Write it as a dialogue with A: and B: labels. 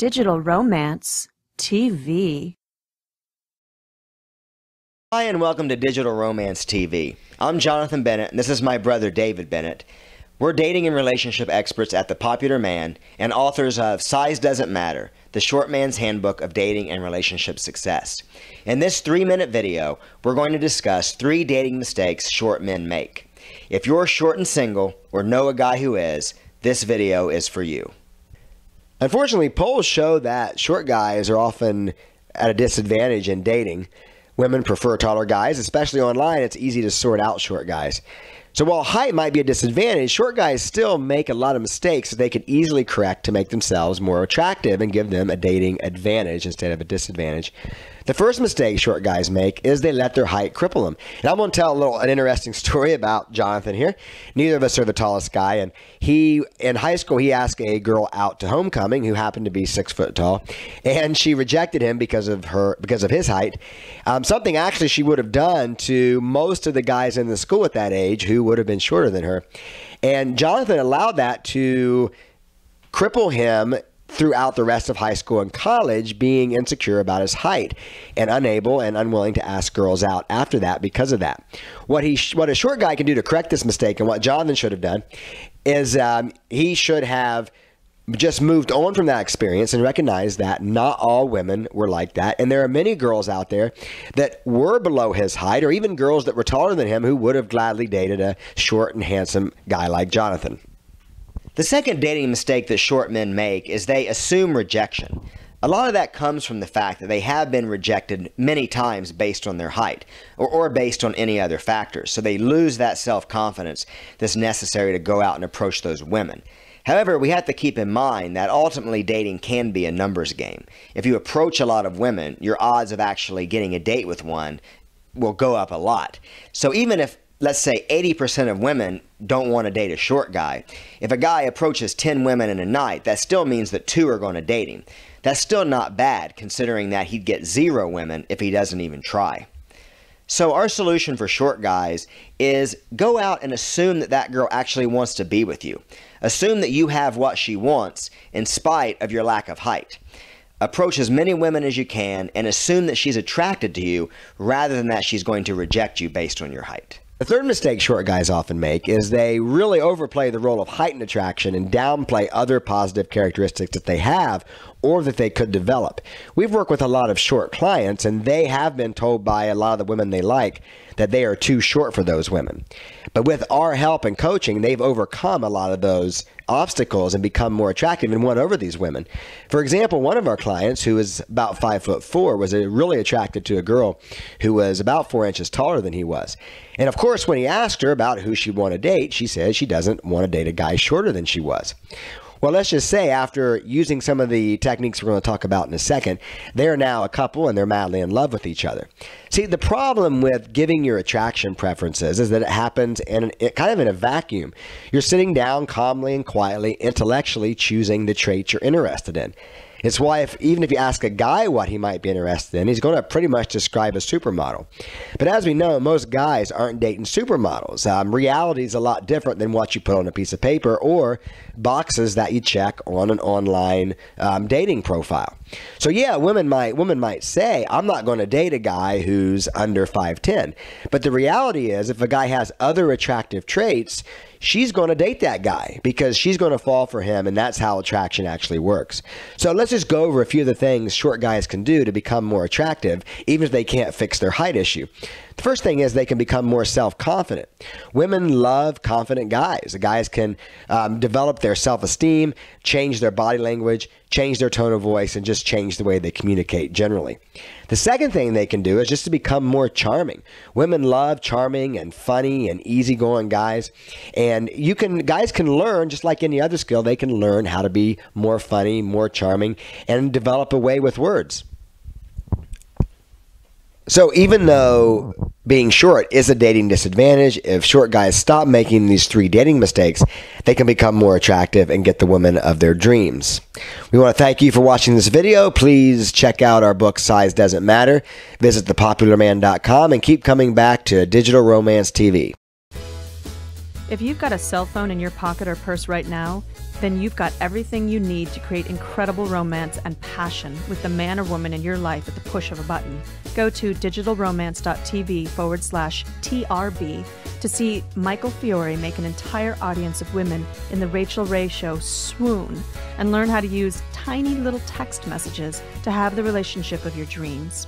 A: Digital Romance TV.
B: Hi and welcome to Digital Romance TV. I'm Jonathan Bennett and this is my brother David Bennett. We're dating and relationship experts at The Popular Man and authors of Size Doesn't Matter, the Short Man's Handbook of Dating and Relationship Success. In this 3-minute video, we're going to discuss 3 dating mistakes short men make. If you're short and single or know a guy who is, this video is for you. Unfortunately, polls show that short guys are often at a disadvantage in dating. Women prefer taller guys, especially online. It's easy to sort out short guys. So while height might be a disadvantage, short guys still make a lot of mistakes that they could easily correct to make themselves more attractive and give them a dating advantage instead of a disadvantage. The first mistake short guys make is they let their height cripple them. And I'm going to tell an interesting story about Jonathan here. Neither of us are the tallest guy, and in high school he asked a girl out to homecoming who happened to be 6 foot tall, and she rejected him because of his height. Something actually she would have done to most of the guys in the school at that age who would have been shorter than her. And Jonathan allowed that to cripple him throughout the rest of high school and college, being insecure about his height and unable and unwilling to ask girls out after that because of that. What a short guy can do to correct this mistake, and what Jonathan should have done, is he should have just moved on from that experience and recognized that not all women were like that. And there are many girls out there that were below his height, or even girls that were taller than him who would have gladly dated a short and handsome guy like Jonathan. The second dating mistake that short men make is they assume rejection. A lot of that comes from the fact that they have been rejected many times based on their height or based on any other factors. So they lose that self-confidence that's necessary to go out and approach those women. However, we have to keep in mind that ultimately dating can be a numbers game. If you approach a lot of women, your odds of actually getting a date with one will go up a lot. So even if, let's say, 80% of women don't want to date a short guy, if a guy approaches 10 women in a night, that still means that 2 are going to date him. That's still not bad, considering that he'd get 0 women if he doesn't even try. So our solution for short guys is go out and assume that that girl actually wants to be with you. Assume that you have what she wants in spite of your lack of height. Approach as many women as you can and assume that she's attracted to you rather than that she's going to reject you based on your height. The third mistake short guys often make is they really overplay the role of height and attraction and downplay other positive characteristics that they have or that they could develop. We've worked with a lot of short clients, and they have been told by a lot of the women they like that they are too short for those women. But with our help and coaching, they've overcome a lot of those obstacles and become more attractive and won over these women. For example, one of our clients, who is about 5'4", was really attracted to a girl who was about 4 inches taller than he was. And of course, when he asked her about who she'd want to date, she said she doesn't want to date a guy shorter than she was. Well, let's just say after using some of the techniques we're going to talk about in a second, they're now a couple and they're madly in love with each other. See, the problem with giving your attraction preferences is that it happens kind of in a vacuum. You're sitting down calmly and quietly, intellectually choosing the traits you're interested in. It's why even if you ask a guy what he might be interested in, he's going to pretty much describe a supermodel. But as we know, most guys aren't dating supermodels. Reality is a lot different than what you put on a piece of paper or boxes that you check on an online dating profile. So yeah, women might say, I'm not going to date a guy who's under 5'10". But the reality is, if a guy has other attractive traits, she's going to date that guy because she's going to fall for him, and that's how attraction actually works. So let's just go over a few of the things short guys can do to become more attractive, even if they can't fix their height issue. The first thing is they can become more self-confident. Women love confident guys. The guys can develop their self-esteem, change their body language, change their tone of voice, and just change the way they communicate generally. The second thing they can do is just to become more charming. Women love charming and funny and easygoing guys. And guys can learn, just like any other skill, they can learn how to be more funny, more charming, and develop a way with words. So even though being short is a dating disadvantage, if short guys stop making these 3 dating mistakes, they can become more attractive and get the woman of their dreams. We want to thank you for watching this video. Please check out our book, Size Doesn't Matter. Visit thepopularman.com and keep coming back to Digital Romance TV.
A: If you've got a cell phone in your pocket or purse right now, then you've got everything you need to create incredible romance and passion with the man or woman in your life at the push of a button. Go to digitalromance.tv/TRB to see Michael Fiore make an entire audience of women in The Rachel Ray Show swoon and learn how to use tiny little text messages to have the relationship of your dreams.